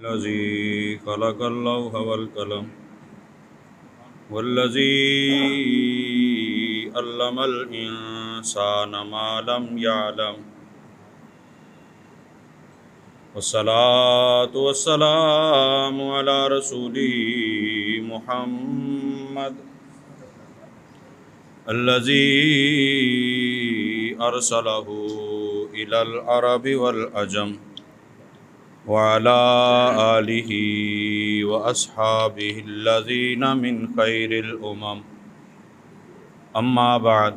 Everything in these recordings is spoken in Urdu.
الذي خلق اللوح والقلم والذي علم الإنسان ما لم يعلم والصلاة والسلام على رسوله محمد الذي أرسله إلى العرب والعجم وعلى آله وأصحابه الذين من خير الأمم أما بعد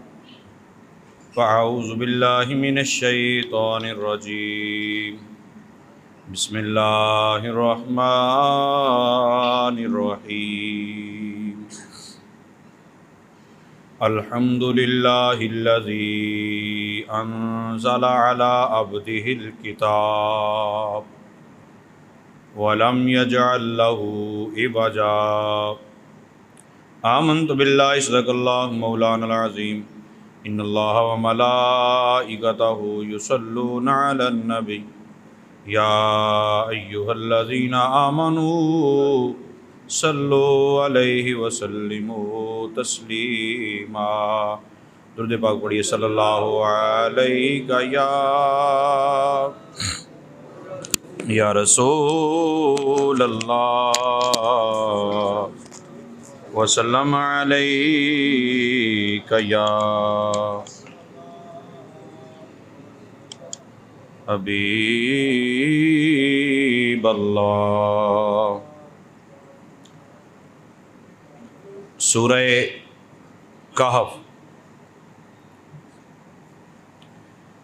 فأعوذ بالله من الشيطان الرجيم بسم الله الرحمن الرحيم الحمد لله الذي أنزل على عبده الكتاب ولم يجعل له عوجا آمنت بالله صدق الله مولانا العظيم إن الله وملائكته يصلون على النبي يا أيها الذين آمنوا صلوا عليه وسلموا تسلیما. درود پاک پڑھیے صلی اللہ علیہ یا رسول اللہ وسلم علیہ یا حبیب اللہ. سورہ کہف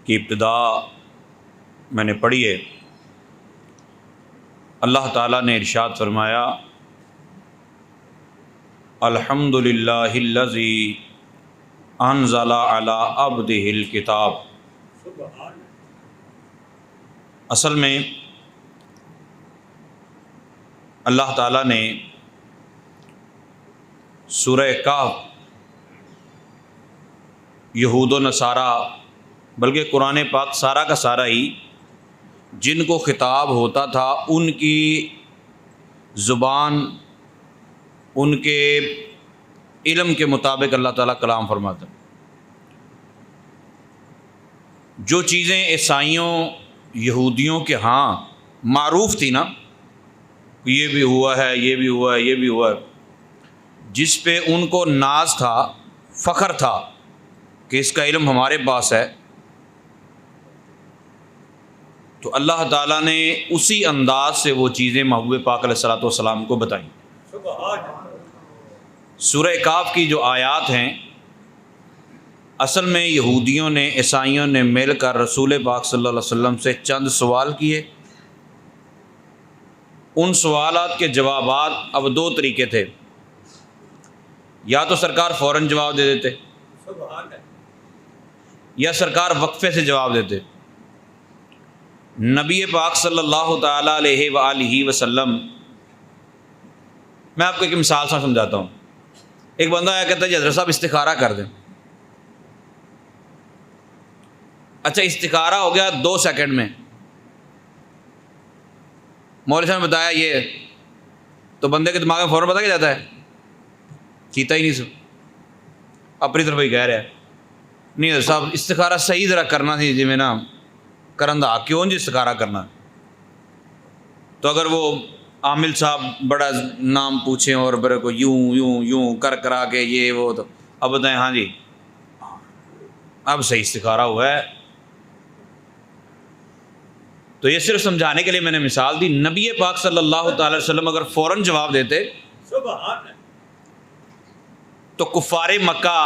کی ابتدا میں نے پڑھی ہے. اللہ تعالیٰ نے ارشاد فرمایا الحمد للہ الذی انزل علی عبدہ الکتاب. اصل میں اللہ تعالیٰ نے سورہ کہف یہود و نصارہ بلکہ قرآن پاک سارا کا سارا ہی جن کو خطاب ہوتا تھا ان کی زبان ان کے علم کے مطابق اللہ تعالیٰ کلام فرماتا. جو چیزیں عیسائیوں یہودیوں کے ہاں معروف تھی نا، یہ بھی ہوا ہے، یہ بھی ہوا ہے، یہ بھی ہوا ہے، جس پہ ان کو ناز تھا، فخر تھا کہ اس کا علم ہمارے پاس ہے، تو اللہ تعالیٰ نے اسی انداز سے وہ چیزیں محبوب پاک علیہ الصلوۃ والسلام کو بتائیں. سورہ کہف کی جو آیات ہیں اصل میں یہودیوں نے عیسائیوں نے مل کر رسول پاک صلی اللہ علیہ وسلم سے چند سوال کیے. ان سوالات کے جوابات اب دو طریقے تھے، یا تو سرکار فوراً جواب دے دیتے یا سرکار وقفے سے جواب دیتے. نبی پاک صلی اللہ تعالیٰ علیہ وآلہ وسلم، میں آپ کو ایک مثال سے سمجھاتا ہوں. ایک بندہ آیا کہتا ہے حضرت صاحب استخارہ کر دیں. اچھا استخارہ ہو گیا 2 سیکنڈ میں، مولوی صاحب نے بتایا یہ، تو بندے کے دماغ میں فوراً پتہ کیا جاتا ہے؟ کیتا ہی نہیں سو، اپنی طرف ہی کہہ رہا ہے نہیں حضرت صاحب استخارہ صحیح ذرا کرنا تھی جی میں نا کرن دا کیوں جی استخارہ کرنا. تو اگر وہ عامل صاحب بڑا نام پوچھیں اور بڑے کو یوں یوں یوں کرا کے یہ وہ، تو اب بتائیں ہاں جی اب صحیح استخارہ ہوا ہے. تو یہ صرف سمجھانے کے لیے میں نے مثال دی. نبی پاک صلی اللہ تعالی وسلم اگر فوراً جواب دیتے تو کفار مکہ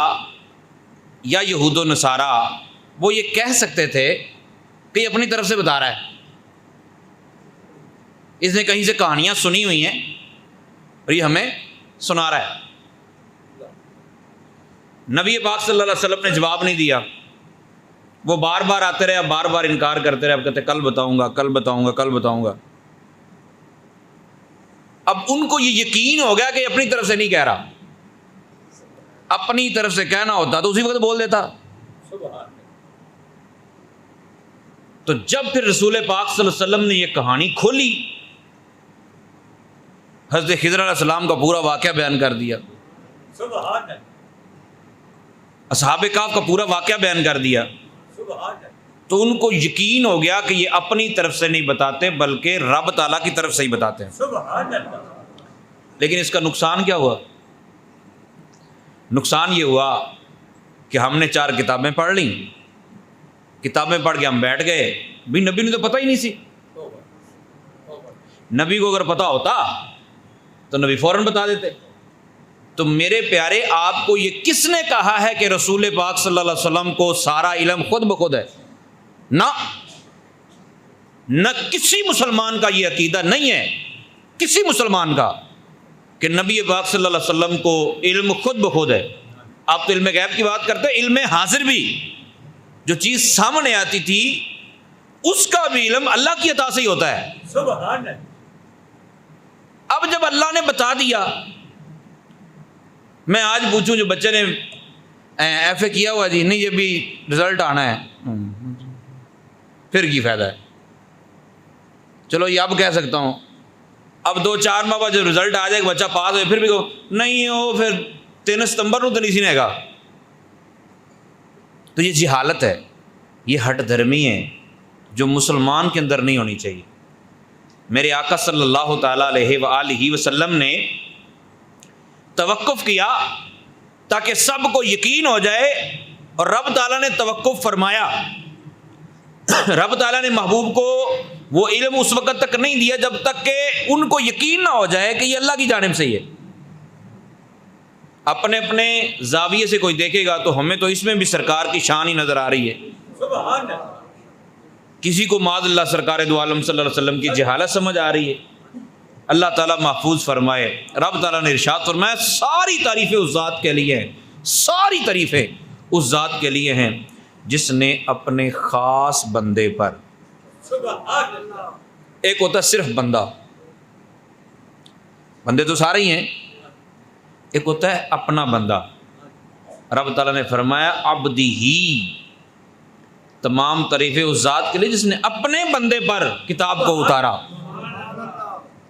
یا یہود و نصارہ وہ یہ کہہ سکتے تھے کہ یہ اپنی طرف سے بتا رہا ہے، اس نے کہیں سے کہانیاں سنی ہوئی ہیں اور یہ ہمیں سنا رہا ہے. نبی پاک صلی اللہ علیہ وسلم نے جواب نہیں دیا، وہ بار بار آتے رہے، بار بار انکار کرتے رہے، اب کہتے کل بتاؤں گا کل بتاؤں گا کل بتاؤں گا. اب ان کو یہ یقین ہو گیا کہ اپنی طرف سے نہیں کہہ رہا، اپنی طرف سے کہنا ہوتا تو اسی وقت بول دیتا. تو جب پھر رسول پاک صلی اللہ علیہ وسلم نے یہ کہانی کھولی حضرت خضر علیہ السلام کا پورا واقعہ بیان کر دیا، سبحان اللہ، اصحاب کہف کا پورا واقعہ بیان کر دیا، سبحان اللہ، تو ان کو یقین ہو گیا کہ یہ اپنی طرف سے نہیں بتاتے بلکہ رب تعالیٰ کی طرف سے ہی بتاتے ہیں۔ سبحان اللہ، لیکن اس کا نقصان کیا ہوا؟ نقصان یہ ہوا کہ ہم نے 4 کتابیں پڑھ لیں، کتابیں پڑھ کے ہم بیٹھ گئے، بھی نبی نے تو پتہ ہی نہیں سی۔ نبی کو اگر پتہ ہوتا تو نبی فوراً بتا دیتے۔ تو میرے پیارے، آپ کو یہ کس نے کہا ہے کہ رسول پاک صلی اللہ علیہ وسلم کو سارا علم خود بخود ہے؟ نہ کسی مسلمان کا یہ عقیدہ نہیں ہے، کسی مسلمان کا، کہ نبی پاک صلی اللہ علیہ وسلم کو علم خود بخود ہے۔ آپ تو علم غیب کی بات کرتے ہیں، علم حاضر بھی، جو چیز سامنے آتی تھی اس کا بھی علم اللہ کی عطا سے ہی ہوتا ہے۔ سبحان اللہ، اب جب اللہ نے بتا دیا، میں آج پوچھوں جو بچے نے ایف اے کیا ہوا، جی نہیں یہ بھی رزلٹ آنا ہے، پھر کی فائدہ ہے؟ چلو یہ اب کہہ سکتا ہوں، اب 2-4 ماہ بعد جب رزلٹ آ جائے کہ بچہ پاس ہوئے، پھر بھی کہو نہیں ہو، پھر 3 ستمبر کو تو نہیں سی نے گا۔ تو یہ جہالت ہے، یہ ہٹ دھرمی ہے جو مسلمان کے اندر نہیں ہونی چاہیے۔ میرے آقا صلی اللہ تعالیٰ علیہ وآلہ وسلم نے توقف کیا تاکہ سب کو یقین ہو جائے، اور رب تعالیٰ نے توقف فرمایا۔ رب تعالیٰ نے محبوب کو وہ علم اس وقت تک نہیں دیا جب تک کہ ان کو یقین نہ ہو جائے کہ یہ اللہ کی جانب سے ہی ہے۔ اپنے اپنے زاویے سے کوئی دیکھے گا تو ہمیں تو اس میں بھی سرکار کی شان ہی نظر آ رہی ہے، سبحان اللہ، کسی کو معاذ اللہ سرکار دو عالم صلی اللہ علیہ وسلم کی جہالت سمجھ آ رہی ہے۔ اللہ تعالیٰ محفوظ فرمائے۔ رب تعالیٰ نے ارشاد فرمایا، ساری تعریفیں اس ذات کے لیے ہیں، ساری تعریفیں اس ذات کے لیے ہیں جس نے اپنے خاص بندے پر، سبحان اللہ، ایک ہوتا ہے صرف بندہ، بندے تو سارے ہی ہیں، ایک ہوتا ہے اپنا بندہ۔ رب تعالیٰ نے فرمایا عبدی ہی، تمام تعریفیں اس ذات کے لیے جس نے اپنے بندے پر کتاب کو اتارا۔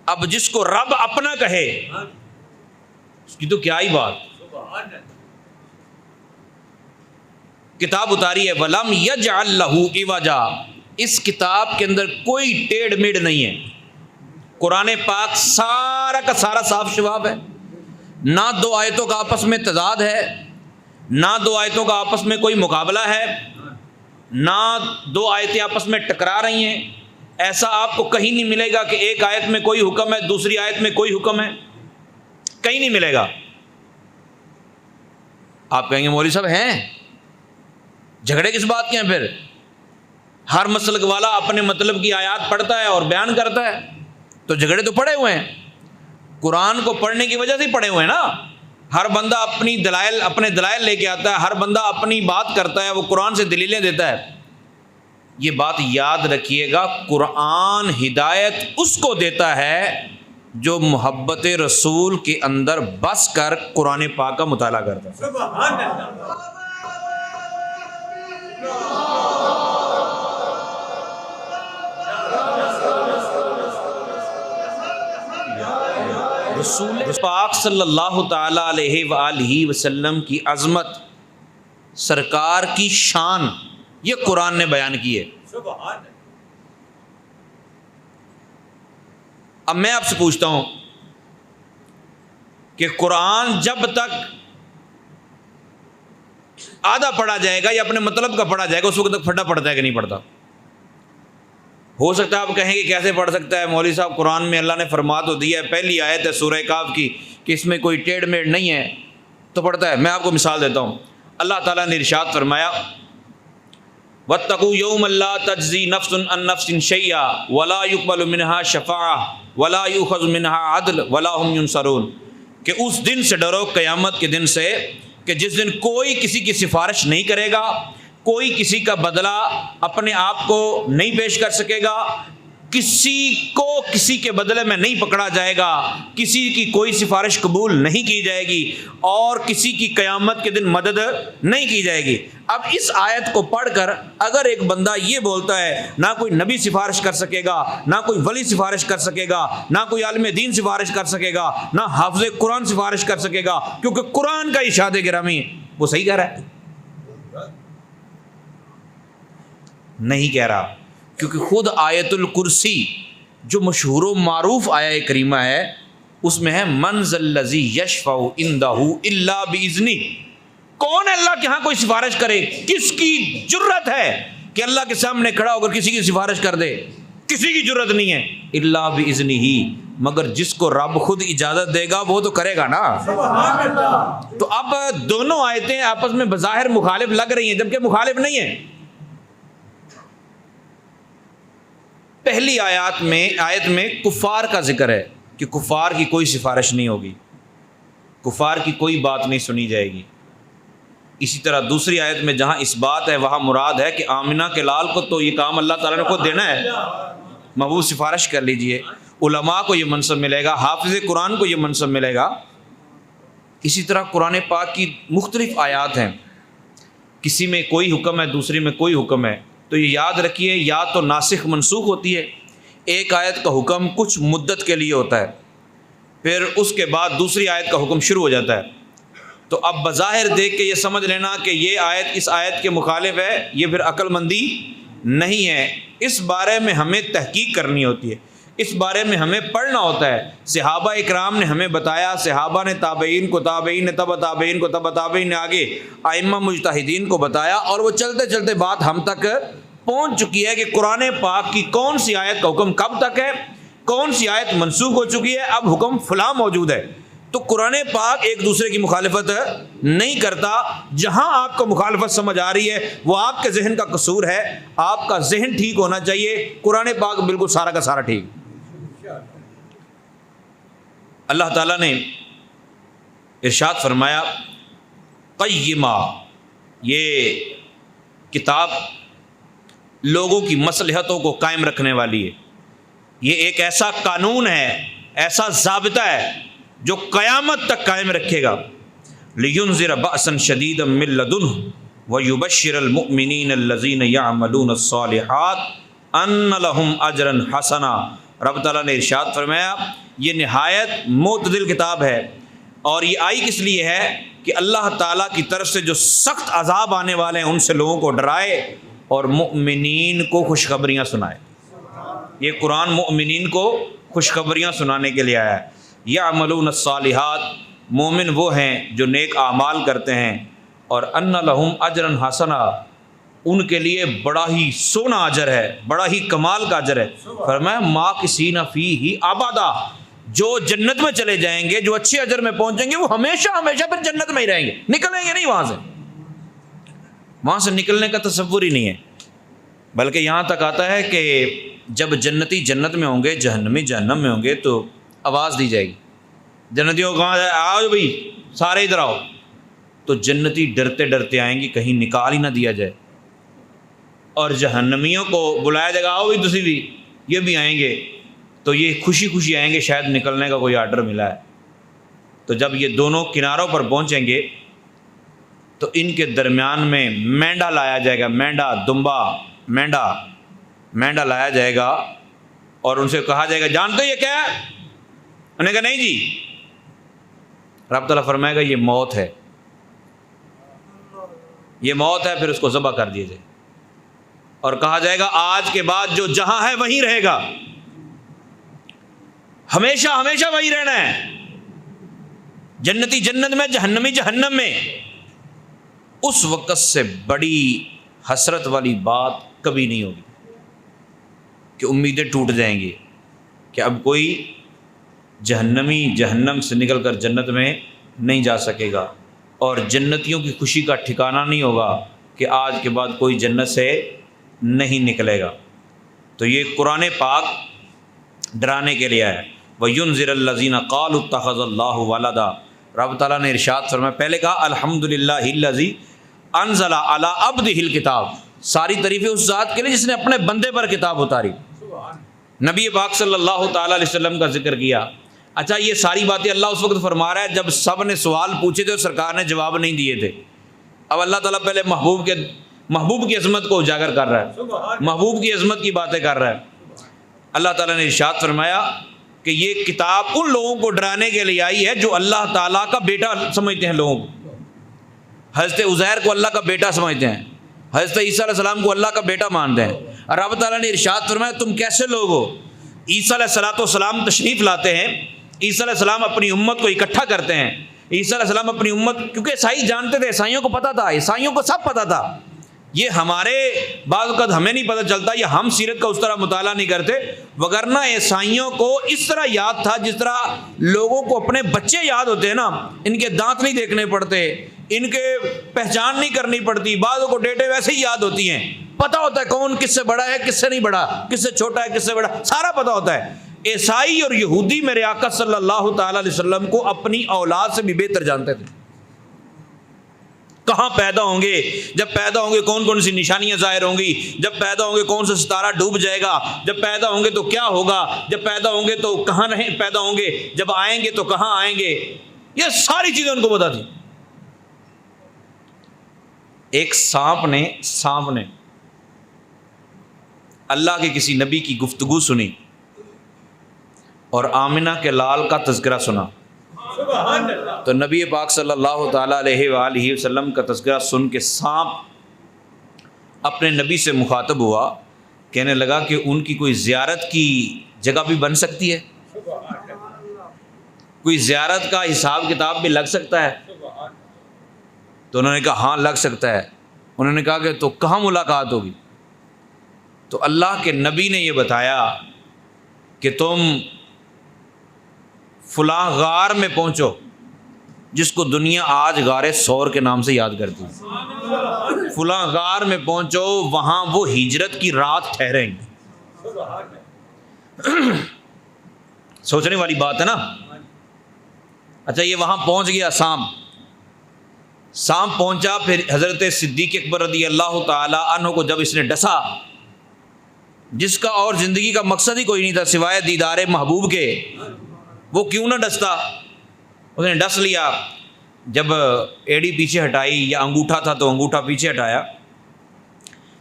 اب جس کو رب اپنا کہے اس کی تو کیا ہی بات، سبحان اللہ، کتاب اتاری ہے، وَلَمْ يَجْعَلْ لَهُ عِوَجًا، اس کتاب کے اندر کوئی ٹیڑھ میڑھ نہیں ہے۔ قرآن پاک سارا کا سارا صاف شفاف ہے، نہ 2 آیتوں کا آپس میں تضاد ہے، نہ 2 آیتوں کا آپس میں کوئی مقابلہ ہے، نہ 2 آیتیں آپس میں ٹکرا رہی ہیں۔ ایسا آپ کو کہیں نہیں ملے گا کہ ایک آیت میں کوئی حکم ہے دوسری آیت میں کوئی حکم ہے، کہیں نہیں ملے گا۔ آپ کہیں گے مولوی صاحب ہیں جھگڑے کس بات کے ہیں؟ پھر ہر مسلک والا اپنے مطلب کی آیات پڑھتا ہے اور بیان کرتا ہے، تو جھگڑے تو پڑے ہوئے ہیں، قرآن کو پڑھنے کی وجہ سے پڑے ہوئے ہیں نا۔ ہر بندہ اپنے دلائل لے کے آتا ہے، ہر بندہ اپنی بات کرتا ہے، وہ قرآن سے دلیلیں دیتا ہے۔ یہ بات یاد رکھیے گا، قرآن ہدایت اس کو دیتا ہے جو محبت رسول کے اندر بس کر قرآن پاک کا مطالعہ کرتا ہے۔ سبحان اللہ، رسول پاک صلی اللہ تعالی علیہ وآلہ وسلم کی عظمت، سرکار کی شان، یہ قرآن نے بیان کی ہے۔ سبحان اللہ، اب میں آپ سے پوچھتا ہوں کہ قرآن جب تک آدھا پڑھا جائے گا یا اپنے مطلب کا پڑھا جائے گا اس وقت تک پھٹا پڑتا ہے کہ نہیں پڑھتا؟ ہو سکتا ہے آپ کہیں گے کیسے پڑھ سکتا ہے مولوی صاحب، قرآن میں اللہ نے فرما تو دیا ہے، پہلی آیت ہے سورہ کہف کی کہ اس میں کوئی ٹیڑھ میڑھ نہیں ہے تو پڑھتا ہے۔ میں آپ کو مثال دیتا ہوں، اللہ تعالیٰ نے ارشاد فرمایا وَاتَّقُوا يَوْمًا لَا تَجْزِي نَفْسٌ عَن نَفْسٍ شَيْئًا وَلَا يُقْبَلُ مِنْهَا شَفَاعَةٌ وَلَا يُؤْخَذُ مِنْهَا عَدْلٌ وَلَا هُمْ يُنصَرُونَ، کہ اس دن سے ڈرو، قیامت کے دن سے، کہ جس دن کوئی کسی کی سفارش نہیں کرے گا، کوئی کسی کا بدلہ اپنے آپ کو نہیں پیش کر سکے گا، کسی کو کسی کے بدلے میں نہیں پکڑا جائے گا، کسی کی کوئی سفارش قبول نہیں کی جائے گی، اور کسی کی قیامت کے دن مدد نہیں کی جائے گی۔ اب اس آیت کو پڑھ کر اگر ایک بندہ یہ بولتا ہے نہ کوئی نبی سفارش کر سکے گا، نہ کوئی ولی سفارش کر سکے گا، نہ کوئی عالم دین سفارش کر سکے گا، نہ حافظ قرآن سفارش کر سکے گا، کیونکہ قرآن کا ارشاد گرامی وہ صحیح کہہ رہا ہے؟ نہیں کہہ رہا، کیونکہ خود آیت الکرسی جو مشہور و معروف آیہ کریمہ ہے اس میں ہے من ذا الذی یشفع عندہ الا باذنہ۔ کون ہے اللہ کے ہاں کوئی سفارش کرے؟ کس کی جرت ہے کہ اللہ کے سامنے کھڑا ہو کر کسی کی سفارش کر دے؟ کسی کی جرت نہیں ہے، الا باذنہ، مگر جس کو رب خود اجازت دے گا وہ تو کرے گا نا۔ تو اب دونوں آیتیں آپس میں بظاہر مخالف لگ رہی ہیں جبکہ مخالف نہیں ہیں۔ پہلی آیت میں کفار کا ذکر ہے کہ کفار کی کوئی سفارش نہیں ہوگی، کفار کی کوئی بات نہیں سنی جائے گی۔ اسی طرح دوسری آیت میں جہاں اس بات ہے وہاں مراد ہے کہ آمنہ کے لال کو تو یہ کام اللہ تعالیٰ نے خود دینا ہے، محبوب سفارش کر لیجئے، علماء کو یہ منصب ملے گا، حافظ قرآن کو یہ منصب ملے گا۔ اسی طرح قرآن پاک کی مختلف آیات ہیں، کسی میں کوئی حکم ہے دوسری میں کوئی حکم ہے، تو یہ یاد رکھیے یا تو ناسخ منسوخ ہوتی ہے، ایک آیت کا حکم کچھ مدت کے لیے ہوتا ہے، پھر اس کے بعد دوسری آیت کا حکم شروع ہو جاتا ہے۔ تو اب بظاہر دیکھ کے یہ سمجھ لینا کہ یہ آیت اس آیت کے مخالف ہے، یہ پھر عقل مندی نہیں ہے۔ اس بارے میں ہمیں تحقیق کرنی ہوتی ہے، اس بارے میں ہمیں پڑھنا ہوتا ہے۔ صحابہ اکرام نے ہمیں بتایا، صحابہ نے تابعین کو، تابعین نے تبع تابعین کو، تبع تابعین نے آگے ائمہ مجتہدین کو بتایا، اور وہ چلتے چلتے بات ہم تک پہنچ چکی ہے کہ قرآن پاک کی کون سی آیت کا حکم کب تک ہے، کون سی آیت منسوخ ہو چکی ہے، اب حکم فلاں موجود ہے۔ تو قرآن پاک ایک دوسرے کی مخالفت نہیں کرتا۔ جہاں آپ کو مخالفت سمجھ آ رہی ہے وہ آپ کے ذہن کا قصور ہے، آپ کا ذہن ٹھیک ہونا چاہیے، قرآن پاک بالکل سارا کا سارا ٹھیک۔ اللہ تعالیٰ نے ارشاد فرمایا قیمہ، یہ کتاب لوگوں کی مصلحتوں کو قائم رکھنے والی ہے، یہ ایک ایسا قانون ہے، ایسا ضابطہ ہے جو قیامت تک قائم رکھے گا۔ لِيُنذِرَ بَأْسًا شَدِيدًا مِّن لَّدُنْهُ وَيُبَشِّرَ الْمُؤْمِنِينَ الَّذِينَ يَعْمَلُونَ الصَّالِحَاتِ أَنَّ لَهُمْ أَجْرًا حَسَنًا۔ رب تعالیٰ نے ارشاد فرمایا یہ نہایت معتدل کتاب ہے، اور یہ آئی کس لیے ہے کہ اللہ تعالیٰ کی طرف سے جو سخت عذاب آنے والے ہیں ان سے لوگوں کو ڈرائے اور مؤمنین کو خوشخبریاں سنائے۔ یہ قرآن مؤمنین کو خوشخبریاں سنانے کے لیے آیا ہے۔ یعملون الصالحات، مومن وہ ہیں جو نیک اعمال کرتے ہیں، اور ان لہم اجرا حسنا، ان کے لیے بڑا ہی سونا اجر ہے، بڑا ہی کمال کا اجر ہے۔ فرمایا ماکثین فیہ ابدا، جو جنت میں چلے جائیں گے، جو اچھے اجر میں پہنچیں گے، وہ ہمیشہ ہمیشہ پھر جنت میں ہی رہیں گے، نکلیں گے نہیں وہاں سے نکلنے کا تصور ہی نہیں ہے۔ بلکہ یہاں تک آتا ہے کہ جب جنتی جنت میں ہوں گے، جہنمی جہنم میں ہوں گے، تو آواز دی جائے گی، جنتیوں کو کہاں جائے، آؤ بھائی سارے ادھر آؤ، تو جنتی ڈرتے ڈرتے آئیں گی کہیں نکال ہی نہ دیا جائے، اور جہنمیوں کو بلایا جائے گا آؤ بھائی تسی بھی، یہ بھی آئیں گے، تو یہ خوشی خوشی آئیں گے، شاید نکلنے کا کوئی آرڈر ملا ہے۔ تو جب یہ دونوں کناروں پر پہنچیں گے تو ان کے درمیان میں مینڈا لایا جائے گا، مینڈا دمبا مینڈا لایا جائے گا، اور ان سے کہا جائے گا جانتے یہ کیا ہے؟ انہوں نے کہا نہیں جی۔ رب تعالیٰ فرمائے گا یہ موت ہے، یہ موت ہے، پھر اس کو ذبح کر دیا جائے اور کہا جائے گا آج کے بعد جو جہاں ہے وہیں رہے گا، ہمیشہ ہمیشہ وہیں رہنا ہے، جنتی جنت میں، جہنمی جہنم میں۔ اس وقت سے بڑی حسرت والی بات کبھی نہیں ہوگی کہ امیدیں ٹوٹ جائیں گی کہ اب کوئی جہنمی جہنم سے نکل کر جنت میں نہیں جا سکے گا، اور جنتیوں کی خوشی کا ٹھکانہ نہیں ہوگا کہ آج کے بعد کوئی جنت سے نہیں نکلے گا۔ تو یہ قرآن پاک ڈرانے کے لیے ہے۔ وَيُنذِرَ الَّذِينَ قَالُوا اتَّخَذَ اللَّهُ وَلَدًا، رب تعالیٰ نے ارشاد فرمایا، پہلے کہا الحمدللہ الذی انزل علی عبدہ الکتاب، ساری تعریفیں اس ذات کے لیے جس نے اپنے بندے پر کتاب اتاری، نبی پاک صلی اللہ تعالیٰ علیہ وسلم کا ذکر کیا. اچھا یہ ساری باتیں اللہ اس وقت فرما رہا ہے جب سب نے سوال پوچھے تھے اور سرکار نے جواب نہیں دیے تھے. اب اللہ تعالیٰ پہلے محبوب کی عظمت کو اجاگر کر رہا ہے, محبوب کی عظمت کی باتیں کر رہا ہے. اللہ تعالیٰ نے ارشاد فرمایا کہ یہ کتاب ان لوگوں کو ڈرانے کے لیے آئی ہے جو اللہ تعالیٰ کا بیٹا سمجھتے ہیں لوگوں کو. حضرت عزیر کو اللہ کا بیٹا سمجھتے ہیں, حضرت عیسیٰ علیہ السلام کو اللہ کا بیٹا مانتے ہیں. اور رب تعالیٰ نے ارشاد فرمایا تم کیسے لوگ ہو. عیسیٰ علیہ السلام تشریف لاتے ہیں, عیسیٰ علیہ السلام اپنی امت کو اکٹھا کرتے ہیں. عیسیٰ علیہ السلام اپنی امت, کیونکہ عیسائی جانتے تھے, عیسائیوں کو پتہ تھا, عیسائیوں کو سب پتہ تھا. یہ ہمارے بعض اوقات ہمیں نہیں پتہ چلتا یا ہم سیرت کا اس طرح مطالعہ نہیں کرتے, وگرنہ عیسائیوں کو اس طرح یاد تھا جس طرح لوگوں کو اپنے بچے یاد ہوتے ہیں نا, ان کے دانت نہیں دیکھنے پڑتے, ان کے پہچان نہیں کرنی پڑتی, بعضوں کو ڈیٹے ویسے ہی یاد ہوتی ہیں, پتہ ہوتا ہے کون کس سے بڑا ہے کس سے نہیں بڑا, کس سے چھوٹا ہے کس سے بڑا, سارا پتہ ہوتا ہے. عیسائی اور یہودی میرے آقا صلی اللہ تعالی علیہ وسلم کو اپنی اولاد سے بھی بہتر جانتے تھے. کہاں پیدا ہوں گے, جب پیدا ہوں گے کون کون سی نشانیاں ظاہر ہوں گی, جب پیدا ہوں گے کون سا ستارہ ڈوب جائے گا, جب پیدا ہوں گے تو کیا ہوگا, جب پیدا ہوں گے تو کہاں پیدا ہوں گے, جب آئیں گے تو کہاں آئیں گے, یہ ساری چیزیں ان کو پتہ تھی. ایک سانپ نے اللہ کے کسی نبی کی گفتگو سنی اور آمنہ کے لال کا تذکرہ سنا. تو نبی پاک صلی اللہ تعالیٰ علیہ وآلہ وسلم کا تذکرہ سن کے سانپ اپنے نبی سے مخاطب ہوا, کہنے لگا کہ ان کی کوئی زیارت کی جگہ بھی بن سکتی ہے, کوئی زیارت کا حساب کتاب بھی لگ سکتا ہے. تو انہوں نے کہا ہاں لگ سکتا ہے. انہوں نے کہا کہ تو کہاں ملاقات ہوگی. تو اللہ کے نبی نے یہ بتایا کہ تم فلاں غار میں پہنچو جس کو دنیا آج غار سور کے نام سے یاد کرتی ہے, فلاں غار میں پہنچو, وہاں وہ ہجرت کی رات ٹھہریں گے. سوچنے والی بات ہے نا. اچھا یہ وہاں پہنچ گیا سانپ پہنچا, پھر حضرت صدیق اکبر رضی اللہ تعالی عنہ کو جب اس نے ڈسا, جس کا اور زندگی کا مقصد ہی کوئی نہیں تھا سوائے دیدار محبوب کے, وہ کیوں نہ ڈستا, اس نے ڈس لیا. جب ایڑی پیچھے ہٹائی یا انگوٹھا تھا تو انگوٹھا پیچھے ہٹایا,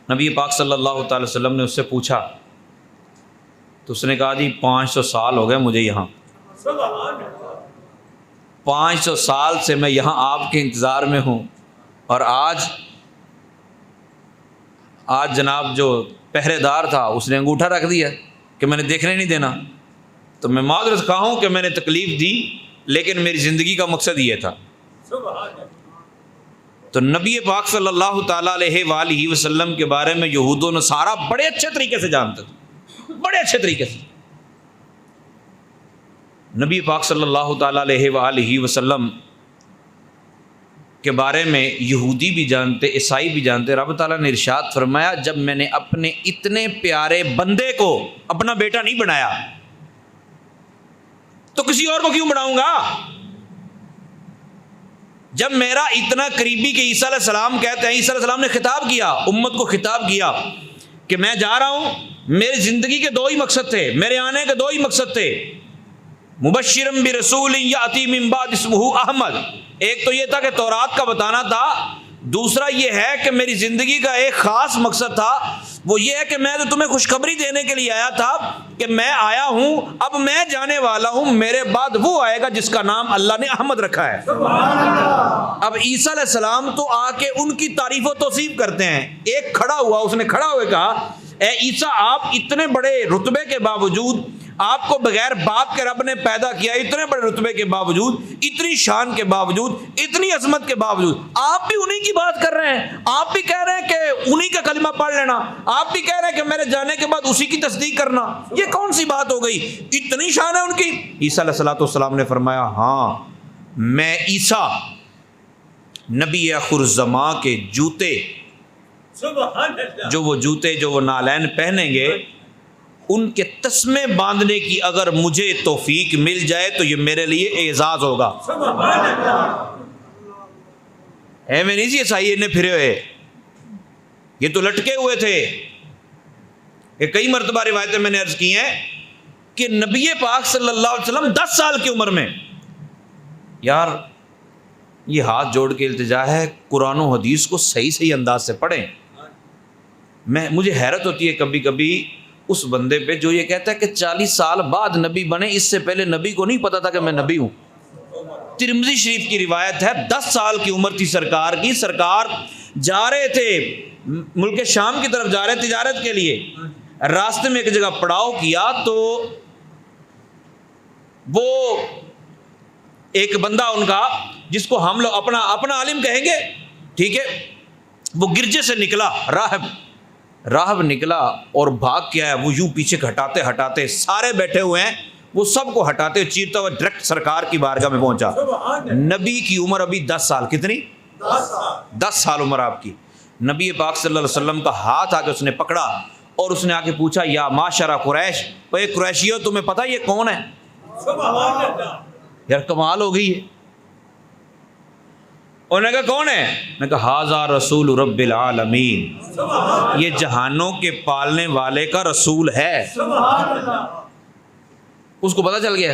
نبی پاک صلی اللہ تعالی وسلم نے اس سے پوچھا, تو اس نے کہا جی 500 سال ہو گئے مجھے یہاں, 500 سال سے میں یہاں آپ کے انتظار میں ہوں, اور آج جناب جو پہرے دار تھا اس نے انگوٹھا رکھ دیا کہ میں نے دیکھنے نہیں دینا. تو میں معذرت خواہ ہوں کہ میں نے تکلیف دی, لیکن میری زندگی کا مقصد یہ تھا. تو نبی پاک صلی اللہ تعالیٰ علیہ وآلہ وسلم کے بارے میں یہود و نصارہ بڑے اچھے طریقے سے جانتے تھے, بڑے اچھے طریقے سے. نبی پاک صلی اللہ تعالیٰ علیہ وآلہ وسلم کے بارے میں یہودی بھی جانتے, عیسائی بھی جانتے. رب تعالیٰ نے ارشاد فرمایا جب میں نے اپنے اتنے پیارے بندے کو اپنا بیٹا نہیں بنایا تو کسی اور کو کیوں بناؤں گا. جب میرا اتنا قریبی کہ عیسیٰ علیہ السلام کہتے ہیں, عیسیٰ علیہ السلام نے خطاب کیا, امت کو خطاب کیا کہ میں جا رہا ہوں, میری زندگی کے 2 ہی مقصد تھے, میرے آنے کے 2 ہی مقصد تھے, مبشرم برسول یاتی من بعد اسمہ احمد. ایک تو یہ تھا کہ تورات کا بتانا تھا, دوسرا یہ ہے کہ میری زندگی کا ایک خاص مقصد تھا, وہ یہ ہے کہ میں تو تمہیں خوشخبری دینے کے لیے آیا تھا کہ میں آیا ہوں, اب میں جانے والا ہوں, میرے بعد وہ آئے گا جس کا نام اللہ نے احمد رکھا ہے. اب عیسیٰ علیہ السلام تو آ کے ان کی تعریف و توصیف کرتے ہیں. ایک کھڑا ہوا, اس نے کھڑا ہوئے کہا اے عیسیٰ آپ اتنے بڑے رتبے کے باوجود, آپ کو بغیر باپ کے رب نے پیدا کیا, اتنے بڑے رتبے کے باوجود, اتنی شان کے باوجود, اتنی عظمت کے باوجود آپ بھی انہی کی بات کر رہے ہیں, آپ بھی کہہ رہے ہیں کہ انہی کا کلمہ پڑھ لینا, آپ بھی کہہ رہے ہیں کہ میرے جانے کے بعد اسی کی تصدیق کرنا. یہ کون سی بات ہو گئی, اتنی شان ہے ان کی. عیسیٰ علیہ السلام نے فرمایا ہاں میں عیسیٰ نبی آخر الزماں کے جوتے, جو وہ جوتے جو وہ نالین پہنیں گے, ان کے تسمے باندھنے کی اگر مجھے توفیق مل جائے تو یہ میرے لیے اعزاز ہوگا. اے میں نہیں جی عیسائی انہیں پھرے ہوئے, یہ تو لٹکے ہوئے تھے, یہ کئی مرتبہ روایتیں میں نے عرض کی ہیں کہ نبی پاک صلی اللہ علیہ وسلم 10 سال کی عمر میں، یار یہ ہاتھ جوڑ کے التجا ہے، قرآن و حدیث کو صحیح انداز سے پڑھیں. مجھے حیرت ہوتی ہے کبھی کبھی اس بندے پہ جو یہ کہتا ہے کہ 40 سال بعد نبی بنے، اس سے پہلے نبی کو نہیں پتا تھا کہ میں نبی ہوں. ترمذی شریف کی روایت ہے، 10 سال کی عمر تھی سرکار کی، سرکار جا رہے تھے ملک شام کی طرف، جا رہے تجارت کے لیے. راستے میں ایک جگہ پڑاؤ کیا تو وہ ایک بندہ ان کا، جس کو ہم لوگ اپنا عالم کہیں گے، ٹھیک ہے، وہ گرجے سے نکلا، راہب نکلا اور بھاگ کے آیا. وہ یوں پیچھے ہٹاتے ہٹاتے، سارے بیٹھے ہوئے ہیں، وہ سب کو ہٹاتے چیرتا ہوا ڈائریکٹ سرکار کی بارگاہ میں پہنچا. نبی کی عمر ابھی 10 سال، کتنی؟ 10 سال عمر آپ کی. نبی پاک صلی اللہ علیہ وسلم کا ہاتھ آ کے اس نے پکڑا اور اس نے آ کے پوچھا، یا معاشرہ قریش، اے قریشیو تمہیں پتہ یہ کون ہے؟ سبحان اللہ. یار کمال ہو گئی ہے. انہوں نے کہا کون ہے؟ میں نے کہا ھذا رسول رب العالمین، یہ جہانوں کے پالنے والے کا رسول ہے. سبحان اللہ. اس کو پتہ چل گیا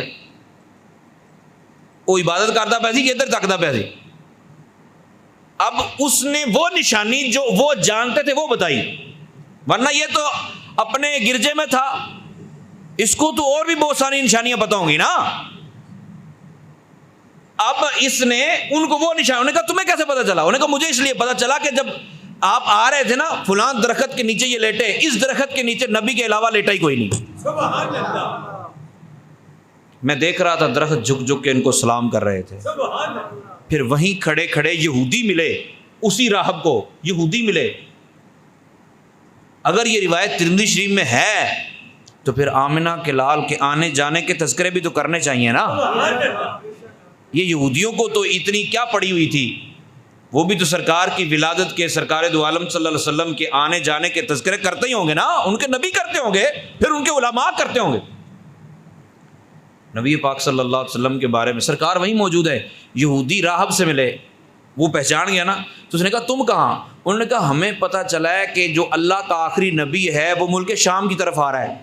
وہ عبادت کرتا پیسی کہ ادھر تکتا پیسی. اب اس نے وہ نشانی جو وہ جانتے تھے وہ بتائی، ورنہ یہ تو اپنے گرجے میں تھا، اس کو تو اور بھی بہت ساری نشانیاں پتہ ہوں گی نا. اب اس نے ان کو وہ نشان، انہوں نے کہا تمہیں کیسے پتا چلا؟ انہوں نے کہا مجھے اس لیے پتا چلا کہ جب آپ آ رہے تھے نا، فلان درخت کے نیچے یہ لیٹے، اس درخت کے نیچے نبی کے علاوہ لیٹا ہی کوئی نہیں. سبحان اللہ. میں دیکھ رہا تھا درخت جھک جھک کے ان کو سلام کر رہے تھے. سبحان اللہ. پھر وہیں کھڑے کھڑے یہودی ملے، اسی راہب کو یہودی ملے. اگر یہ روایت ترمذی شریف میں ہے تو پھر آمنہ کے لال کے آنے جانے کے تذکرے بھی تو کرنے چاہیے نا. سبحان اللہ. یہ یہودیوں کو تو اتنی کیا پڑی ہوئی تھی، وہ بھی تو سرکار کی ولادت کے، سرکار دو عالم صلی اللہ علیہ وسلم کے آنے جانے کے تذکرے کرتے ہی ہوں گے نا. ان کے نبی کرتے ہوں گے، پھر ان کے علماء کرتے ہوں گے. نبی پاک صلی اللہ علیہ وسلم کے بارے میں سرکار وہیں موجود ہے. یہودی راہب سے ملے، وہ پہچان گیا نا، تو اس نے کہا تم کہاں؟ انہوں نے کہا ہمیں پتہ چلا ہے کہ جو اللہ کا آخری نبی ہے وہ ملک شام کی طرف آ رہا ہے.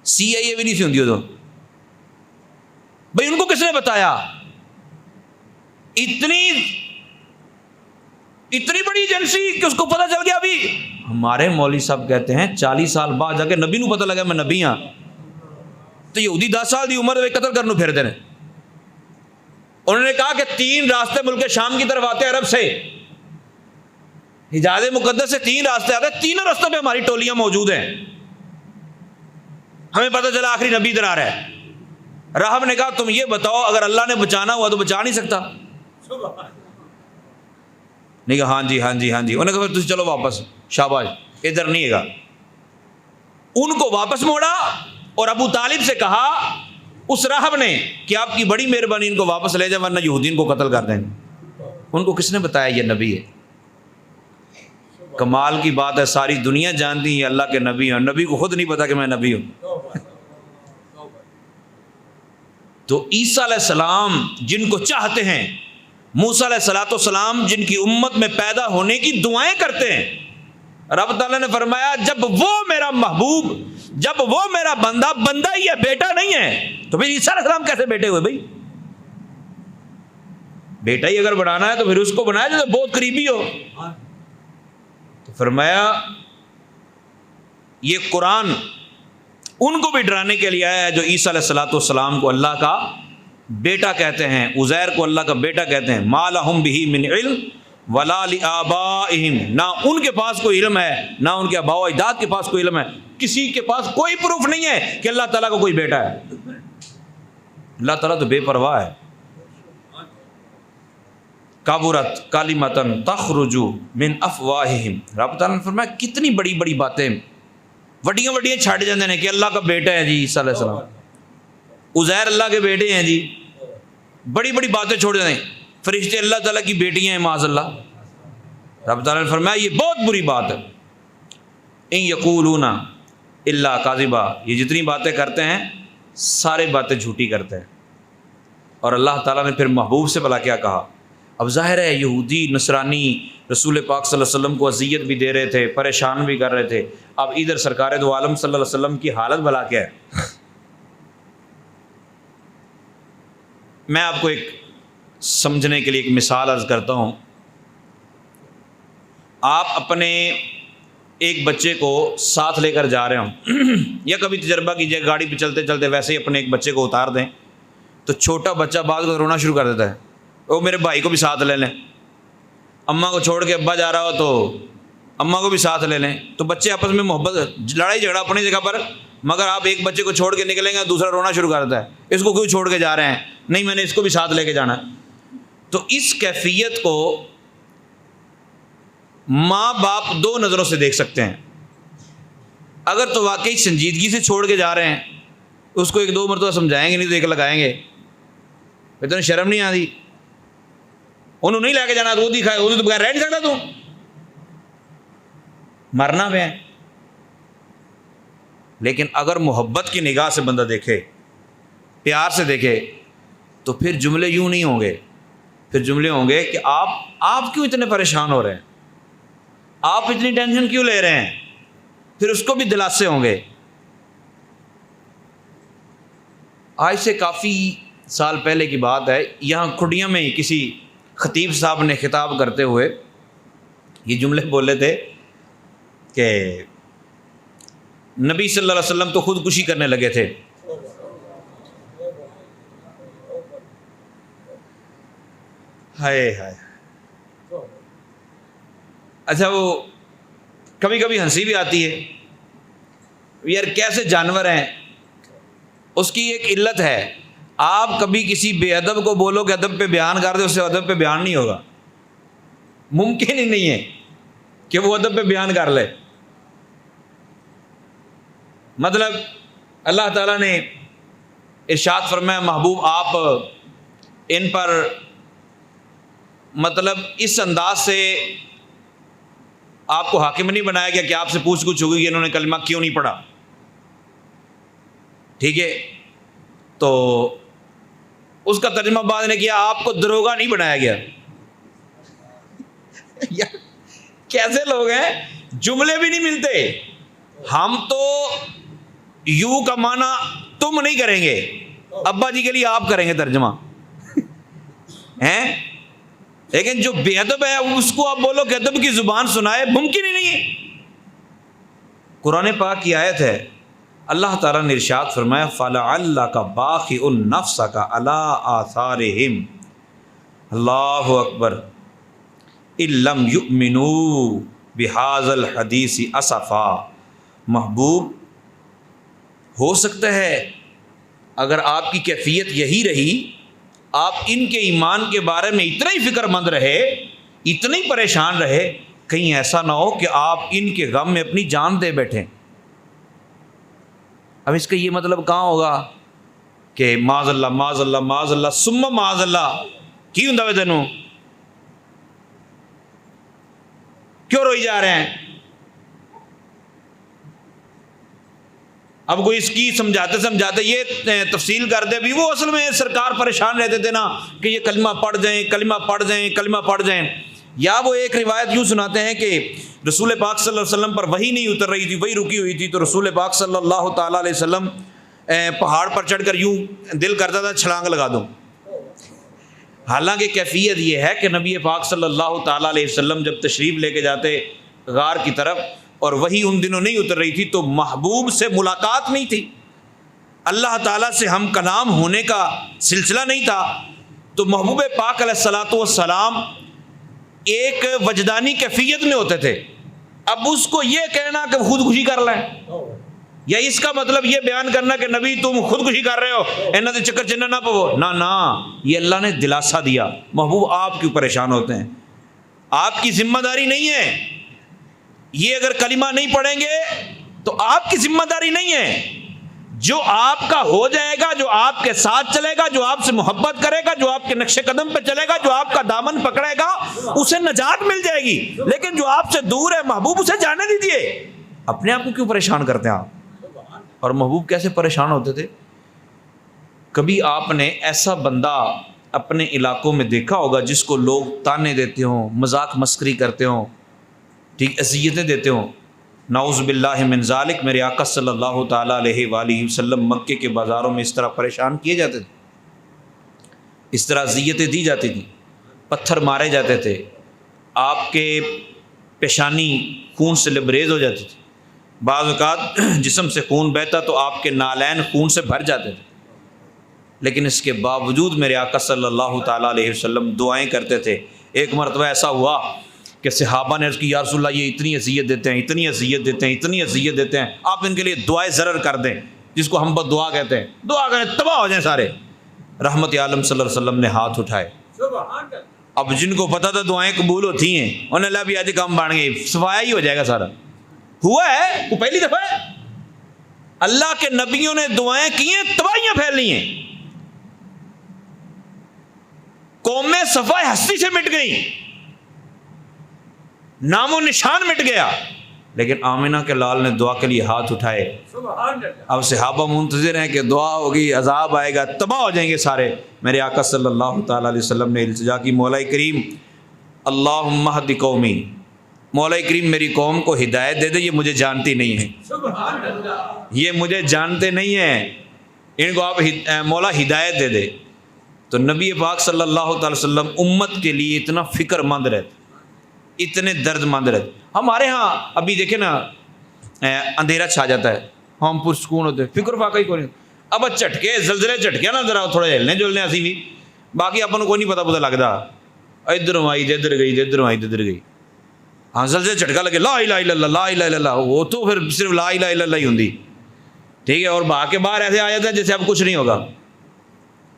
CIA بھی نہیں سی ہوندی تو بھائی ان کو کس نے بتایا؟ اتنی بڑی ایجنسی کہ اس کو پتہ چل گیا. ابھی ہمارے مولوی صاحب کہتے ہیں 40 سال بعد جا کے نبی نو پتہ لگا میں نبی ہاں، تو یہودی 10 سال دی عمر میں قتل کرنو پھر دینے. انہوں نے کہا کہ 3 راستے ملک شام کی طرف آتے ہیں عرب سے، حجاز مقدس سے 3 راستے آتے ہیں، تینوں راستوں پہ ہماری ٹولیاں موجود ہیں. ہمیں پتہ چلا آخری نبی ادھر آ رہا ہے. راہب نے کہا تم یہ بتاؤ اگر اللہ نے بچانا ہوا تو بچا نہیں سکتا؟ نہیں کہا ہاں جی ہاں جی ہاں جی. انہوں نے کہا تم چلو واپس، شاباش ادھر نہیں ہے گا. ان کو واپس موڑا اور ابو طالب سے کہا اس راہب نے کہ آپ کی بڑی مہربانی، ان کو واپس لے جائیں ورنہ یہودین کو قتل کر دیں گے. ان کو کس نے بتایا یہ نبی ہے؟ کمال کی بات ہے، ساری دنیا جانتی ہے اللہ کے نبی ہیں، نبی کو خود نہیں پتا کہ میں نبی ہوں. تو عیسیٰ علیہ السلام جن کو چاہتے ہیں، موسیٰ علیہ السلام جن کی امت میں پیدا ہونے کی دعائیں کرتے ہیں، رب تعالیٰ نے فرمایا جب وہ میرا محبوب، جب وہ میرا بندہ ہی ہے، بیٹا نہیں ہے، تو پھر عیسیٰ علیہ السلام کیسے بیٹے ہوئے؟ بھائی بیٹا ہی اگر بنانا ہے تو پھر اس کو بنایا جو بہت قریبی ہو. تو فرمایا یہ قرآن ان کو بھی ڈرانے کے لیے آیا ہے جو عیسیٰ علیہ السلام کو اللہ کا بیٹا کہتے ہیں، عزیر کو اللہ کا بیٹا کہتے ہیں. ما لہم بہ من علم ولا لآبائہم، نہ ان کے پاس کوئی علم ہے نہ ان کے آباء و اجداد کے پاس کوئی علم ہے. کسی کے پاس کوئی پروف نہیں ہے کہ اللہ تعالیٰ کا کوئی بیٹا ہے. اللہ تعالیٰ تو بے پرواہ ہے. کبرت کلمۃ تخرج من افواہہم، رب تعالیٰ نے فرمایا کتنی بڑی بڑی باتیں وڈیاں وڈیاں چھڑ جاندے ہیں کہ اللہ کا بیٹا ہے جی عیسیٰ علیہ السلام، عزیر اللہ کے بیٹے ہیں جی، بڑی بڑی باتیں چھوڑ جاتے ہیں. فرشتے اللہ تعالیٰ کی بیٹیاں ہیں معاذ اللہ. رب تعالیٰ نے فرمایا یہ بہت بری بات ہے. ان یقولون الا کاذبا، یہ جتنی باتیں کرتے ہیں سارے باتیں جھوٹی کرتے ہیں. اور اللہ تعالیٰ نے پھر محبوب سے بھلا کیا کہا، اب ظاہر ہے یہودی نصرانی رسول پاک صلی اللہ علیہ وسلم کو اذیت بھی دے رہے تھے، پریشان بھی کر رہے تھے. اب ادھر سرکار دو عالم صلی اللہ علیہ وسلم کی حالت بھلا کیا ہے. میں آپ کو ایک سمجھنے کے لیے ایک مثال عرض کرتا ہوں. آپ اپنے ایک بچے کو ساتھ لے کر جا رہے ہوں یا کبھی تجربہ کیجیے گاڑی پہ چلتے چلتے ویسے ہی اپنے ایک بچے کو اتار دیں تو چھوٹا بچہ بعد کو رونا شروع کر دیتا ہے. وہ میرے بھائی کو بھی ساتھ لے لیں. اماں کو چھوڑ کے ابا جا رہا ہو تو اماں کو بھی ساتھ لے لیں. تو بچے آپس میں محبت، لڑائی جھگڑا اپنی جگہ پر، مگر آپ ایک بچے کو چھوڑ کے نکلیں گے دوسرا رونا شروع کر دیتا ہے، اس کو کیوں چھوڑ کے جا رہے ہیں، نہیں میں نے اس کو بھی ساتھ لے کے جانا. تو اس کیفیت کو ماں باپ دو نظروں سے دیکھ سکتے ہیں. اگر تو واقعی سنجیدگی سے چھوڑ کے جا رہے ہیں، اس کو ایک دو مرتبہ سمجھائیں گے نہیں تو ایک لگائیں گے، تمہیں شرم نہیں آتی، انہوں نہیں لے کے جانا تو وہ دکھائے، وہ تو بغیر رہ نہیں سکتا، تو مرنا پہ ہے. لیکن اگر محبت کی نگاہ سے بندہ دیکھے، پیار سے دیکھے، تو پھر جملے یوں نہیں ہوں گے. پھر جملے ہوں گے کہ آپ کیوں اتنے پریشان ہو رہے ہیں، آپ اتنی ٹینشن کیوں لے رہے ہیں. پھر اس کو بھی دلاسے ہوں گے. آج سے کافی سال پہلے کی بات ہے، یہاں کھڈیاں میں کسی خطیب صاحب نے خطاب کرتے ہوئے یہ جملے بولے تھے کہ نبی صلی اللہ علیہ وسلم تو خودکشی کرنے لگے تھے. ہائے ہائے. اچھا وہ کبھی کبھی ہنسی بھی آتی ہے، یار کیسے جانور ہیں. اس کی ایک علت ہے، آپ کبھی کسی بے ادب کو بولو کہ ادب پہ بیان کر دے، اس سے ادب پہ بیان نہیں ہوگا. ممکن ہی نہیں ہے کہ وہ ادب پہ بیان کر لے. مطلب اللہ تعالیٰ نے ارشاد فرمایا محبوب آپ ان پر مطلب اس انداز سے آپ کو حاکم نہیں بنایا گیا کہ آپ سے پوچھ گچھ ہوگی کہ انہوں نے کلمہ کیوں نہیں پڑھا. ٹھیک ہے، تو اس کا ترجمہ بعد نے کیا آپ کو دروغہ نہیں بنایا گیا. کیسے لوگ ہیں، جملے بھی نہیں ملتے. ہم تو یو کا معنی تم نہیں کریں گے، ابا جی کے لیے آپ کریں گے ترجمہ ہیں. لیکن جو بے ادب ہے اس کو آپ بولو کہ ادب کی زبان سنائے، ممکن ہی نہیں ہے. قرآن پاک کی آیت ہے، اللہ تعالیٰ نے ارشاد فرمایا فَلَعَلَّكَ بَاخِعٌ نَفْسَكَ عَلَىٰ آثَارِهِمْ. اللہ اکبر. إِن لَّمْ يُؤْمِنُوا بِهَٰذَا الْحَدِيثِ أَسَفًا. محبوب ہو سکتا ہے اگر آپ کی کیفیت یہی رہی، آپ ان کے ایمان کے بارے میں اتنا ہی فکر مند رہے، اتنے ہی پریشان رہے، کہیں ایسا نہ ہو کہ آپ ان کے غم میں اپنی جان دے بیٹھیں. اب اس کا یہ مطلب کہاں ہوگا کہ معاذ اللہ معاذ اللہ معاذ اللہ ثم معاذ اللہ کی ہوں دے تینوں کیوں روئی جا رہے ہیں. اب کوئی اس کی سمجھاتے یہ تفصیل کر دے بھی وہ اصل میں سرکار پریشان رہتے تھے نا کہ یہ کلمہ پڑھ جائیں کلمہ پڑھ جائیں کلمہ پڑھ جائیں. یا وہ ایک روایت یوں سناتے ہیں کہ رسول پاک صلی اللہ علیہ وسلم پر وحی نہیں اتر رہی تھی، وہی رکی ہوئی تھی، تو رسول پاک صلی اللہ تعالیٰ علیہ وسلم پہاڑ پر چڑھ کر یوں دل کرتا تھا چھلانگ لگا دوں. حالانکہ کیفیت یہ ہے کہ نبی پاک صلی اللہ تعالیٰ علیہ وسلم جب تشریف لے کے جاتے غار کی طرف اور وہی ان دنوں نہیں اتر رہی تھی تو محبوب سے ملاقات نہیں تھی، اللہ تعالیٰ سے ہم کلام ہونے کا سلسلہ نہیں تھا. تو محبوب پاک علیہ الصلوۃ والسلام ایک وجدانی کیفیت میں ہوتے تھے. اب اس کو یہ کہنا کہ خودکشی کر لیں یا اس کا مطلب یہ بیان کرنا کہ نبی تم خودکشی کر رہے ہو اینا دے چکر چننا نہ پو نہ یہ اللہ نے دلاسا دیا. محبوب آپ کیوں پریشان ہوتے ہیں، آپ کی ذمہ داری نہیں ہے. یہ اگر کلمہ نہیں پڑھیں گے تو آپ کی ذمہ داری نہیں ہے. جو آپ کا ہو جائے گا، جو آپ کے ساتھ چلے گا، جو آپ سے محبت کرے گا، جو آپ کے نقش قدم پہ چلے گا، جو آپ کا دامن پکڑے گا، اسے نجات مل جائے گی. لیکن جو آپ سے دور ہے محبوب اسے جانے دیجیے. اپنے آپ کو کیوں پریشان کرتے ہیں آپ؟ اور محبوب کیسے پریشان ہوتے تھے؟ کبھی آپ نے ایسا بندہ اپنے علاقوں میں دیکھا ہوگا جس کو لوگ تانے دیتے ہوں، مذاق مسخری کرتے ہوں، ٹھیک، اذیتیں دیتے ہوں، نعوذ باللہ من ذالک، میرے آقا صلی اللہ تعالیٰ علیہ وآلہ وسلم مکے کے بازاروں میں اس طرح پریشان کیے جاتے تھے، اس طرح اذیتیں دی جاتی تھیں، پتھر مارے جاتے تھے، آپ کے پیشانی خون سے لبریز ہو جاتی تھی، بعض اوقات جسم سے خون بہتا تو آپ کے نالین خون سے بھر جاتے تھے، لیکن اس کے باوجود میرے آقا صلی اللہ تعالیٰ علیہ وسلم دعائیں کرتے تھے۔ ایک مرتبہ ایسا ہوا کہ صحابہ نے عرض کی، یا رسول اللہ یہ اتنی اذیت دیتے ہیں، اتنی اذیت دیتے ہیں، اتنی اذیت دیتے ہیں، آپ ان کے لیے دعائے ضرر کر دیں، جس کو ہم بد دعا کہتے ہیں، دعا کریں تباہ ہو جائیں سارے۔ رحمت عالم صلی اللہ علیہ وسلم نے ہاتھ اٹھائے، سبحان اللہ، اب جن کو پتا تھا دعائیں قبول ہوتی ہیں انہیں اللہ بھی آج کام بڑھ گئی، صفایا ہی ہو جائے گا سارا، ہوا ہے، وہ پہلی دفعہ ہے، اللہ کے نبیوں نے دعائیں کی ہیں، تباہیاں پھیلی ہیں، قومیں صفائے ہستی سے مٹ گئی، نام و نشان مٹ گیا، لیکن آمنہ کے لال نے دعا کے لیے ہاتھ اٹھائے۔ سبحان اللہ، اب صحابہ منتظر ہیں کہ دعا ہوگی، عذاب آئے گا، تباہ ہو جائیں گے سارے۔ میرے آقا صلی اللہ تعالیٰ علیہ وسلم نے التجا کی، مولا کریم اللہم اہد قومی، مولا کریم میری قوم کو ہدایت دے دے، یہ مجھے جانتی نہیں ہے، سبحان اللہ، یہ مجھے جانتے نہیں ہیں، ان کو آپ مولا ہدایت دے دے۔ تو نبی پاک صلی اللہ تعالی وسلم امت کے لیے اتنا فکر مند رہتے، اتنے درد مند رہتے۔ ہمارے ہاں ابھی دیکھیں نا، اندھیرا چھا جاتا ہے، ہم پرسکون ہوتے ہیں، فکر فاقہ ہی کوئی نہیں، اب جھٹکے زلزلے جھٹکے نا ذرا تھوڑے ہلنے جلنے اسی بھی، باقی اپن کو نہیں پتا لگتا، ادھر آئی ادھر گئی، ادھر آئی ادھر گئی، ہاں زلزلے جھٹکا لگے لا الہ الا اللہ، لا الہ الا اللہ، وہ تو پھر صرف لا الہ الا اللہ ہی ہوندی، ٹھیک ہے، اور بھاگ کے باہر ایسے آ جاتا ہے جیسے اب کچھ نہیں ہوگا۔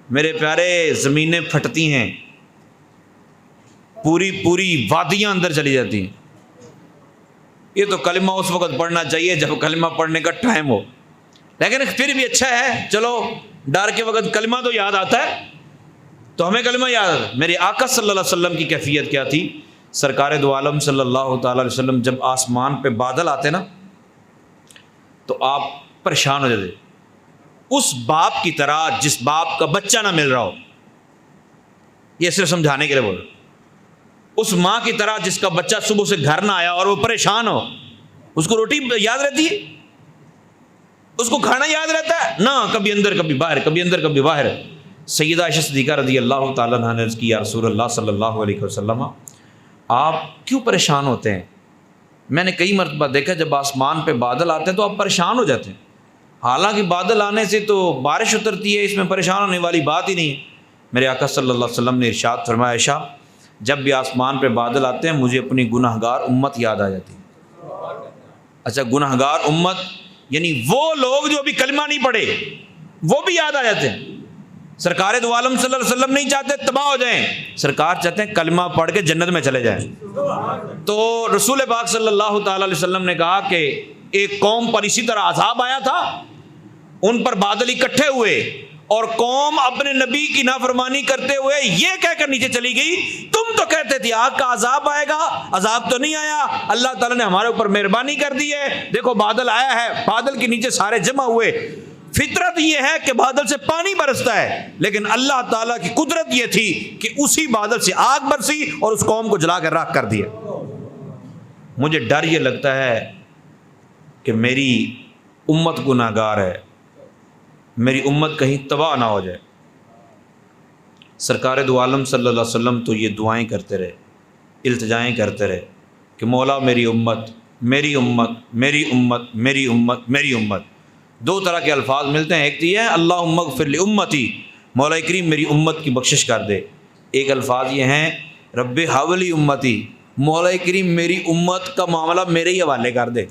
میرے پیارے، زمینیں پھٹتی ہیں، پوری وادیاں اندر چلی جاتی ہیں۔ یہ تو کلمہ اس وقت پڑھنا چاہیے جب کلمہ پڑھنے کا ٹائم ہو، لیکن پھر بھی اچھا ہے، چلو ڈر کے وقت کلمہ تو یاد آتا ہے، تو ہمیں کلمہ یاد آتا ہے۔ میرے آقا صلی اللہ علیہ وسلم کی کیفیت کیا تھی؟ سرکار دو عالم صلی اللہ تعالی علیہ وسلم جب آسمان پہ بادل آتے نا تو آپ پریشان ہو جاتے، اس باپ کی طرح جس باپ کا بچہ نہ مل رہا ہو، یہ صرف سمجھانے کے لیے بول رہا ہوں، اس ماں کی طرح جس کا بچہ صبح سے گھر نہ آیا اور وہ پریشان ہو، اس کو روٹی یاد رہتی ہے، اس کو کھانا یاد رہتا ہے نہ، کبھی اندر کبھی باہر، کبھی اندر کبھی باہر۔ سیدہ عائشہ صدیقہ رضی اللہ تعالیٰ عنہا نے عرض کی، یا رسول اللہ صلی اللہ علیہ وسلم آپ کیوں پریشان ہوتے ہیں؟ میں نے کئی مرتبہ دیکھا جب آسمان پہ بادل آتے ہیں تو آپ پریشان ہو جاتے ہیں، حالانکہ بادل آنے سے تو بارش اترتی ہے، اس میں پریشان ہونے والی بات ہی نہیں ہے۔ میرے آقا صلی اللہ علیہ وسلم نے ارشاد فرمایا، عائشہ جب بھی آسمان پہ بادل آتے ہیں مجھے اپنی گناہ گار امت یاد آ جاتی ہے۔ اچھا، گناہ گار امت یعنی وہ لوگ جو ابھی کلمہ نہیں پڑھے، وہ بھی یاد آ جاتے ہیں۔ سرکار دو عالم صلی اللہ علیہ وسلم نہیں چاہتے تباہ ہو جائیں، سرکار چاہتے ہیں کلمہ پڑھ کے جنت میں چلے جائیں۔ تو رسول پاک صلی اللہ تعالی علیہ وسلم نے کہا کہ ایک قوم پر اسی طرح عذاب آیا تھا، ان پر بادل اکٹھے ہوئے اور قوم اپنے نبی کی نافرمانی کرتے ہوئے یہ کہہ کر نیچے چلی گئی، تم تو کہتے تھے آگ کا عذاب آئے گا، عذاب تو نہیں آیا، اللہ تعالیٰ نے ہمارے اوپر مہربانی کر دی ہے، دیکھو بادل آیا ہے، بادل کے نیچے سارے جمع ہوئے۔ فطرت یہ ہے کہ بادل سے پانی برستا ہے، لیکن اللہ تعالیٰ کی قدرت یہ تھی کہ اسی بادل سے آگ برسی اور اس قوم کو جلا کر راکھ کر دیا۔ مجھے ڈر یہ لگتا ہے کہ میری امت گناہ گار ہے، میری امت کہیں تباہ نہ ہو جائے۔ سرکار دو عالم صلی اللہ علیہ وسلم تو یہ دعائیں کرتے رہے، التجائیں کرتے رہے کہ مولا میری امت، میری امت، میری امت، میری امت، میری امت۔ دو طرح کے الفاظ ملتے ہیں، ایک تو یہ ہے اللہم اغفر لامتی، مولا کریم میری امت کی بخشش کر دے، ایک الفاظ یہ ہیں رب ہب لی امتی، مولا کریم میری امت کا معاملہ میرے ہی حوالے کر دے،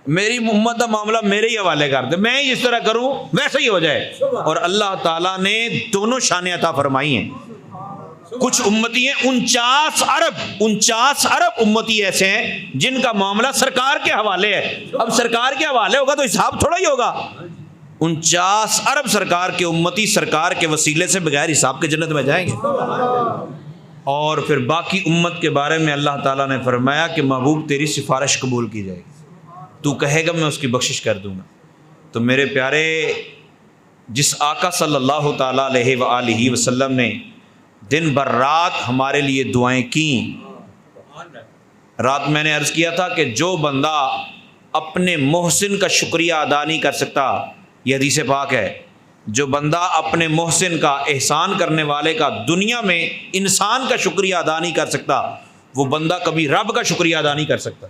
میری امت کا معاملہ میرے ہی حوالے کر دے، میں جس طرح کروں ویسے ہی ہو جائے۔ اور اللہ تعالیٰ نے دونوں شانیں عطا فرمائی ہیں۔ کچھ امتی ہیں 49 ارب امتی ایسے ہیں جن کا معاملہ سرکار کے حوالے ہے۔ اب سرکار کے حوالے ہوگا تو حساب تھوڑا ہی ہوگا۔ 49 ارب سرکار کے امتی سرکار کے وسیلے سے بغیر حساب کے جنت میں جائیں گے۔ اور پھر باقی امت کے بارے میں اللہ تعالیٰ نے فرمایا کہ محبوب تیری سفارش قبول کی جائے گی، تو کہے گا میں اس کی بخشش کر دوں گا۔ تو میرے پیارے، جس آقا صلی اللہ تعالیٰ علیہ وآلہ وسلم نے دن بر رات ہمارے لیے دعائیں کیں. رات میں نے عرض کیا تھا کہ جو بندہ اپنے محسن کا شکریہ ادا نہیں کر سکتا، یہ حدیث پاک ہے، جو بندہ اپنے محسن کا، احسان کرنے والے کا دنیا میں انسان کا شکریہ ادا نہیں کر سکتا، وہ بندہ کبھی رب کا شکریہ ادا نہیں کر سکتا.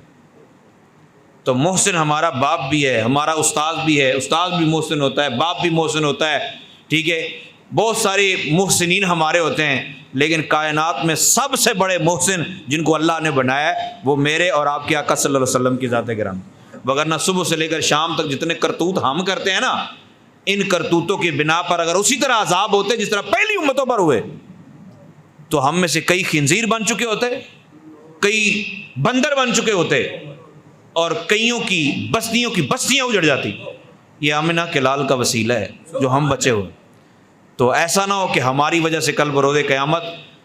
تو محسن ہمارا باپ بھی ہے، ہمارا استاد بھی ہے، استاد بھی محسن ہوتا ہے، باپ بھی محسن ہوتا ہے، ٹھیک ہے، بہت سارے محسنین ہمارے ہوتے ہیں، لیکن کائنات میں سب سے بڑے محسن جن کو اللہ نے بنایا ہے وہ میرے اور آپ کے آقا صلی اللہ علیہ وسلم کی ذات گرامی. وگرنہ صبح سے لے کر شام تک جتنے کرتوت ہم کرتے ہیں نا، ان کرتوتوں کی بنا پر اگر اسی طرح عذاب ہوتے جس طرح پہلی امتوں پر ہوئے تو ہم میں سے کئی خنزیر بن چکے ہوتے، کئی بندر بن چکے ہوتے، اور کئیوں کی بستیاں اجڑ جاتی. یہ آمنہ کے لال کا وسیلہ ہے جو ہم بچے ہوئے. تو ایسا نہ ہو کہ ہماری وجہ سے کل بروز قیامت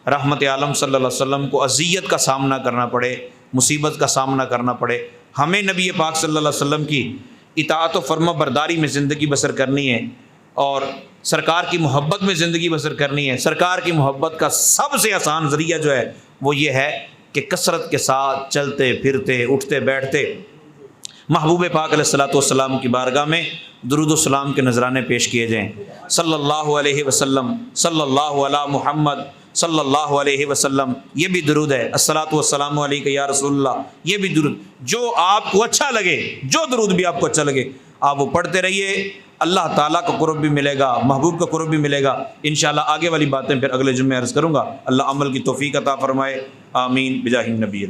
رحمت عالم صلی اللہ علیہ وسلم کو اذیت کا سامنا کرنا پڑے، مصیبت کا سامنا کرنا پڑے. ہمیں نبی پاک صلی اللہ علیہ وسلم کی اطاعت و فرما برداری میں زندگی بسر کرنی ہے، اور سرکار کی محبت میں زندگی بسر کرنی ہے. سرکار کی محبت کا سب سے آسان ذریعہ جو ہے وہ یہ ہے کہ کثرت کے ساتھ چلتے پھرتے اٹھتے بیٹھتے محبوب پاک علیہ الصلوۃ والسلام کی بارگاہ میں درود و سلام کے نذرانے پیش کیے جائیں. صلی اللہ علیہ وسلم، صلی اللہ علی محمد، صلی اللہ علیہ وسلم. یہ بھی درود ہے، الصلوۃ والسلام علیک یا رسول اللہ. یہ بھی درود جو آپ کو اچھا لگے، جو درود بھی آپ کو اچھا لگے آپ وہ پڑھتے رہیے. اللہ تعالیٰ کا قرب بھی ملے گا، محبوب کا قرب بھی ملے گا. انشاءاللہ آگے والی باتیں پھر اگلے جمعے عرض کروں گا. اللہ عمل کی توفیق عطا فرمائے. آمین بجاہ النبی.